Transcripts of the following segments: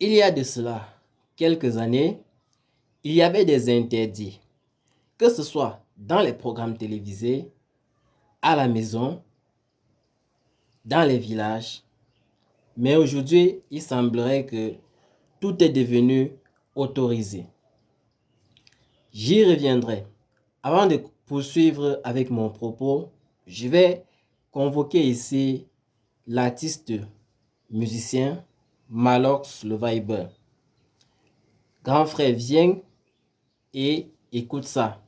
Il y a de cela quelques années, il y avait des interdits, que ce soit dans les programmes télévisés, à la maison, dans les villages. Mais aujourd'hui, il semblerait que tout est devenu autorisé. J'y reviendrai. Avant de poursuivre avec mon propos, je vais convoquer ici l'artiste musicien Malox le Viber. Grand frère, viens et écoute ça.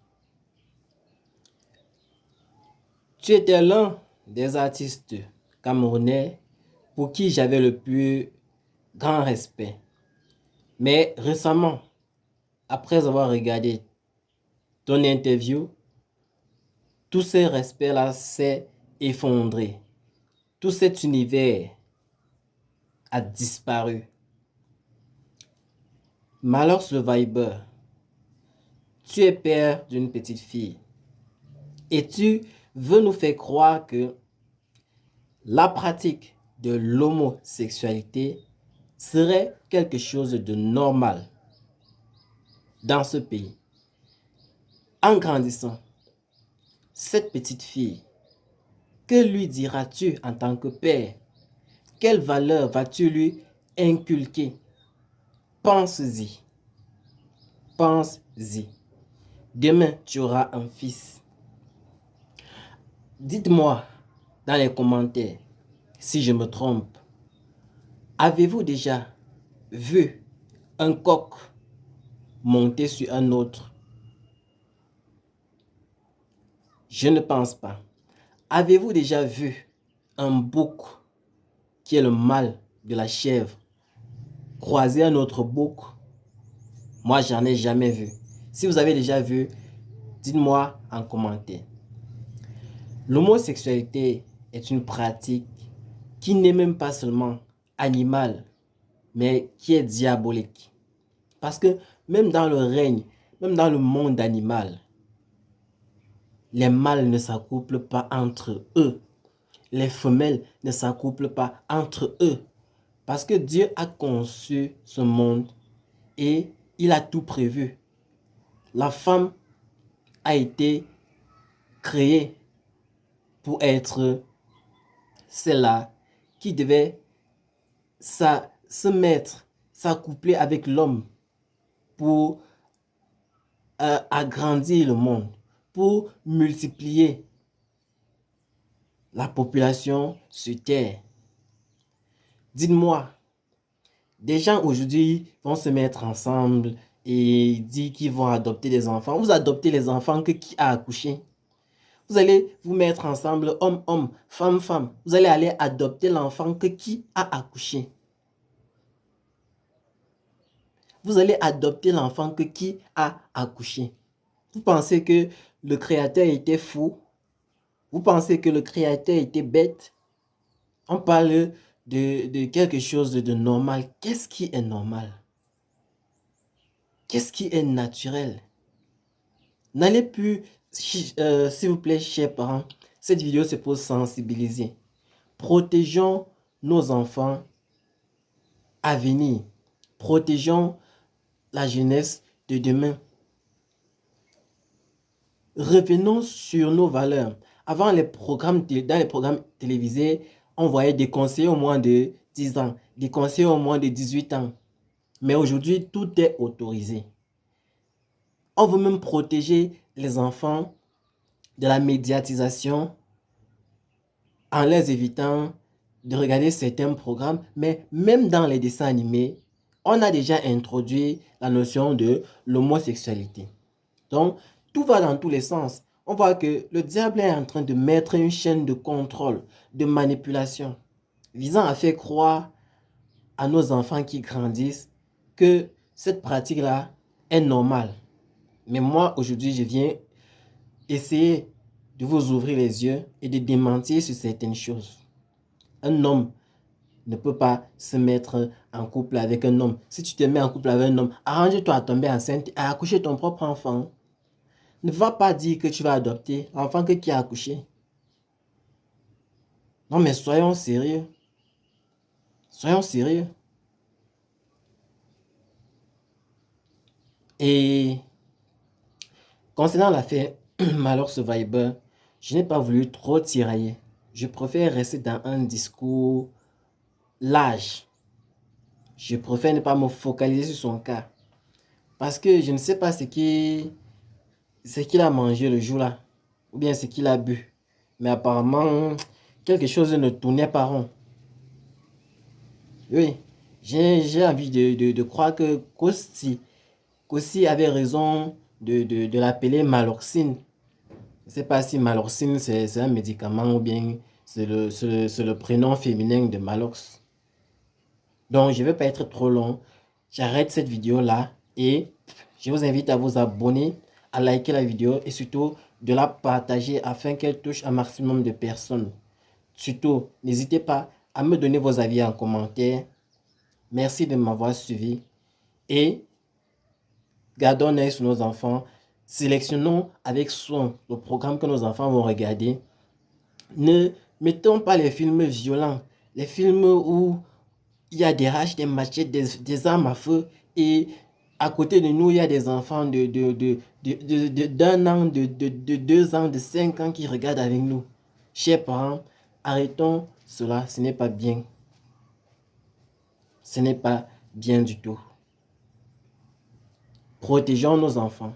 Tu étais l'un des artistes camerounais pour qui j'avais le plus grand respect. Mais récemment, après avoir regardé ton interview, tout ce respect-là s'est effondré. Tout cet univers a disparu. Malox le Viber, tu es père d'une petite fille et tu veux nous faire croire que la pratique de l'homosexualité serait quelque chose de normal dans ce pays. En grandissant, cette petite fille, que lui diras-tu en tant que père? Quelle valeur vas-tu lui inculquer? Pense-y. Pense-y. Demain, tu auras un fils. Dites-moi dans les commentaires si je me trompe. Avez-vous déjà vu un coq monter sur un autre? Je ne pense pas. Avez-vous déjà vu un bouc, qui est le mâle de la chèvre, croiser un autre bouc? Moi, j'en ai jamais vu. Si vous avez déjà vu, dites-moi en commentaire. L'homosexualité est une pratique qui n'est même pas seulement animale, mais qui est diabolique. Parce que même dans le règne, même dans le monde animal, les mâles ne s'accouplent pas entre eux. Les femelles ne s'accouplent pas entre eux. Parce que Dieu a conçu ce monde et il a tout prévu. La femme a été créée pour être celle-là qui devait se mettre, s'accoupler avec l'homme pour agrandir le monde, pour multiplier la population sur Terre. Dites-moi, des gens aujourd'hui vont se mettre ensemble et dire qu'ils vont adopter des enfants. Vous adoptez les enfants que qui a accouché? Vous allez vous mettre ensemble, homme-homme, femme-femme. Vous allez aller adopter l'enfant que qui a accouché? Vous allez adopter l'enfant que qui a accouché? Vous pensez que le Créateur était fou? Vous pensez que le Créateur était bête? On parle de quelque chose de normal. Qu'est-ce qui est normal? Qu'est-ce qui est naturel? N'allez plus, s'il vous plaît, chers parents, cette vidéo c'est pour sensibiliser. Protégeons nos enfants à venir. Protégeons la jeunesse de demain. Revenons sur nos valeurs. Avant, dans les programmes télévisés, on voyait des conseillers au moins de 10 ans, des conseillers au moins de 18 ans. Mais aujourd'hui, tout est autorisé. On veut même protéger les enfants de la médiatisation en les évitant de regarder certains programmes. Mais même dans les dessins animés, on a déjà introduit la notion de l'homosexualité. Donc, tout va dans tous les sens. On voit que le diable est en train de mettre une chaîne de contrôle, de manipulation, visant à faire croire à nos enfants qui grandissent que cette pratique-là est normale. Mais moi, aujourd'hui, je viens essayer de vous ouvrir les yeux et de démentir sur certaines choses. Un homme ne peut pas se mettre en couple avec un homme. Si tu te mets en couple avec un homme, arrange-toi à tomber enceinte et à accoucher ton propre enfant. Ne va pas dire que tu vas adopter l'enfant qui a accouché. Non mais soyons sérieux. Soyons sérieux. Et concernant l'affaire Malheur Survivor, je n'ai pas voulu trop tirailler. Je préfère rester dans un discours large. Je préfère ne pas me focaliser sur son cas. Parce que je ne sais pas ce qu'il a mangé le jour-là. Ou bien ce qu'il a bu. Mais apparemment, quelque chose ne tournait pas rond. Oui, j'ai envie de croire que Kossi avait raison de l'appeler Maloxine. Je ne sais pas si Maloxine c'est un médicament ou bien c'est le prénom féminin de Malox. Donc je ne vais pas être trop long. J'arrête cette vidéo là et je vous invite à vous abonner, à liker la vidéo et surtout de la partager afin qu'elle touche un maximum de personnes. Surtout, n'hésitez pas à me donner vos avis en commentaire. Merci de m'avoir suivi et gardons un œil sur nos enfants. Sélectionnons avec soin le programme que nos enfants vont regarder. Ne mettons pas les films violents, les films où il y a des haches, des machettes, des armes à feu et à côté de nous, il y a des enfants d'un an, de 2 ans, de 5 ans qui regardent avec nous. Chers parents, arrêtons cela, ce n'est pas bien. Ce n'est pas bien du tout. Protégeons nos enfants.